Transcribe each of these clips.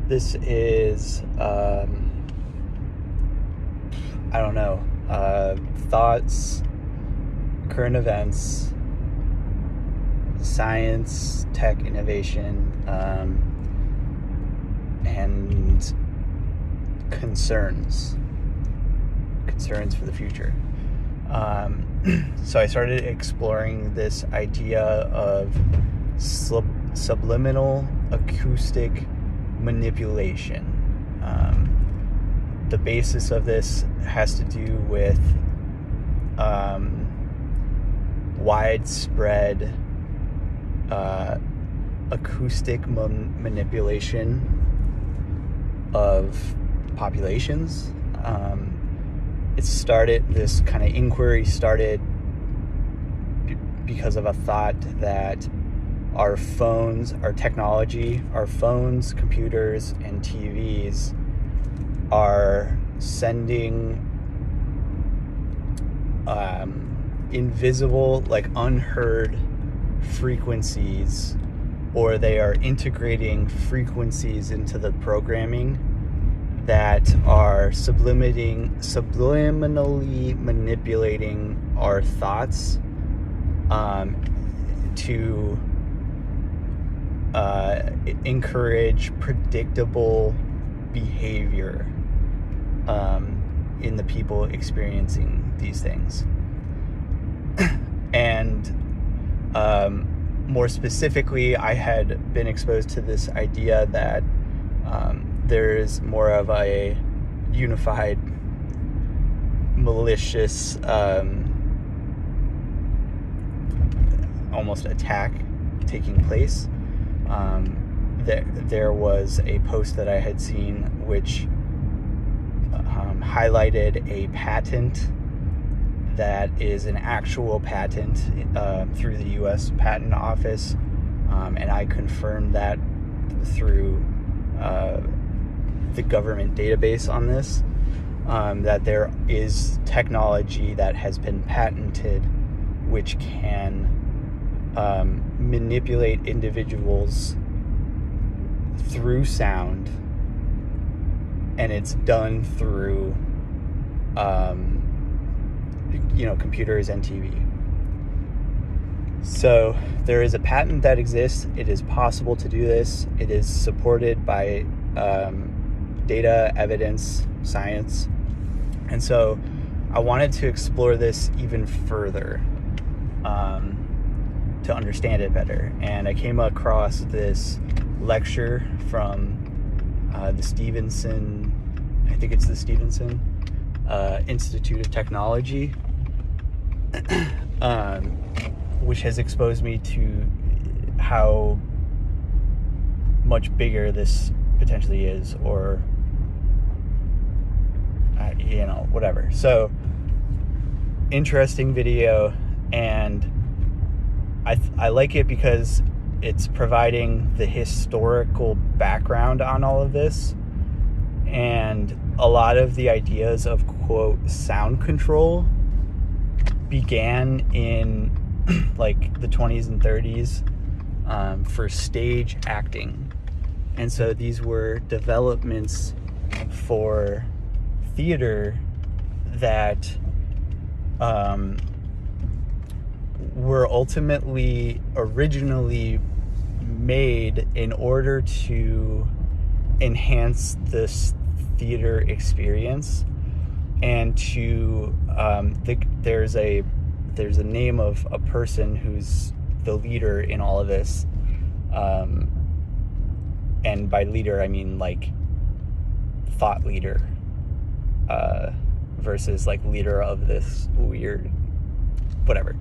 This is, I don't know, thoughts, current events, science, tech, innovation, and concerns for the future. So I started exploring this idea of subliminal acoustic manipulation. The basis of this has to do with widespread acoustic manipulation of populations. This kind of inquiry started because of a thought that our phones, our technology, our phones, computers, and TVs are sending invisible, like unheard frequencies, or they are integrating frequencies into the programming that are subliminally manipulating our thoughts to encourage predictable behavior in the people experiencing these things. And more specifically, I had been exposed to this idea that there's more of a unified, malicious, almost attack taking place. There was a post that I had seen which highlighted a patent that is an actual patent through the U.S. Patent Office, and I confirmed that through the government database on this, that there is technology that has been patented which can manipulate individuals through sound, and it's done through computers and TV. So there is a patent that exists. It is possible to do this. It is supported by data, evidence, science. And so I wanted to explore this even further to understand it better. And I came across this lecture from the Stevenson Institute of Technology, which has exposed me to how much bigger this potentially is, or whatever. So interesting video, and I like it because it's providing the historical background on all of this, and a lot of the ideas of, quote, sound control began in like the 20s and 30s for stage acting. And so these were developments for theater that were originally made in order to enhance this theater experience, and to there's a name of a person who's the leader in all of this, and by leader I mean like thought leader versus like leader of this weird whatever.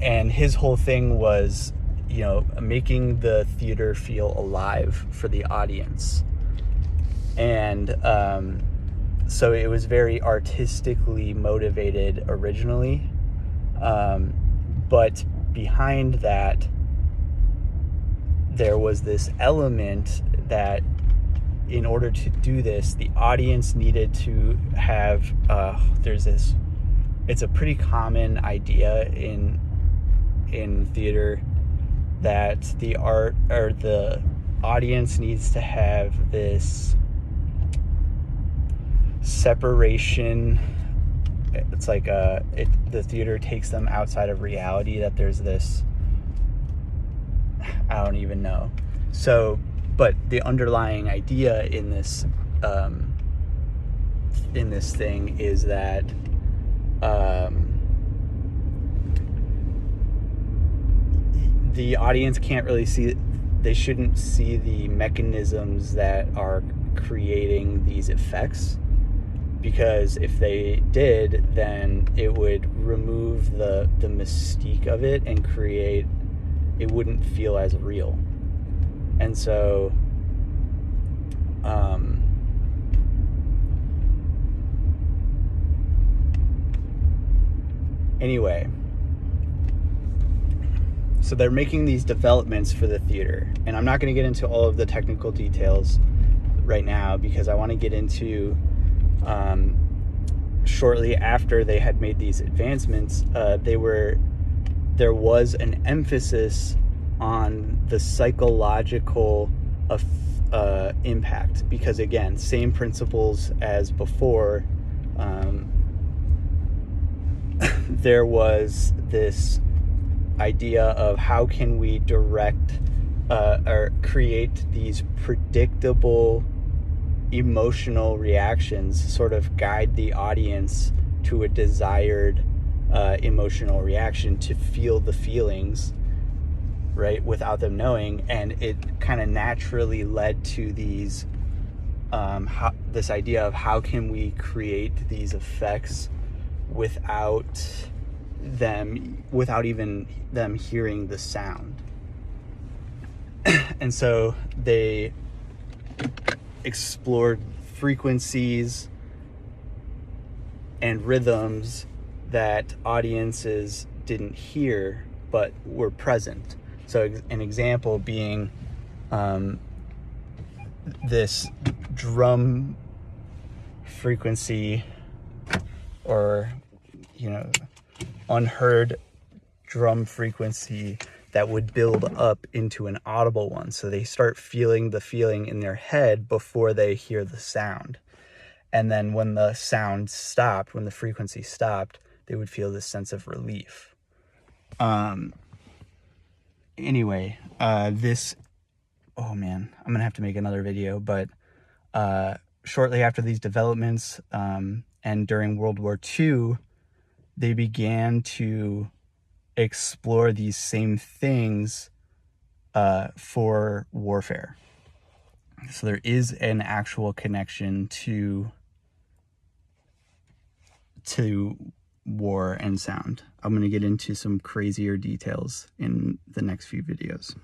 And his whole thing was, making the theater feel alive for the audience. And so it was very artistically motivated originally. But behind that, there was this element that in order to do this, the audience needed to have, it's a pretty common idea in theater that the art, or the audience needs to have this separation. It's like the theater takes them outside of reality, that there's this, I don't even know. So, but the underlying idea in this thing is that the audience can't really see, they shouldn't see the mechanisms that are creating these effects, because if they did, then it would remove the mystique of it and create, it wouldn't feel as real. And so anyway, so they're making these developments for the theater, and I'm not going to get into all of the technical details right now, because I want to get into shortly after they had made these advancements, there was an emphasis on the psychological impact, because again, same principles as before. There was this idea of how can we direct or create these predictable emotional reactions, sort of guide the audience to a desired emotional reaction, to feel the feelings, right, without them knowing. And it kind of naturally led to these this idea of how can we create these effects without even them hearing the sound. And so they explored frequencies and rhythms that audiences didn't hear but were present. So an example being this drum frequency, or unheard drum frequency that would build up into an audible one. So they start feeling the feeling in their head before they hear the sound. And then when the sound stopped, when the frequency stopped, they would feel this sense of relief. Anyway, oh man, I'm gonna have to make another video, but shortly after these developments, and during World War II, they began to explore these same things for warfare. So there is an actual connection to war and sound. I'm going to get into some crazier details in the next few videos.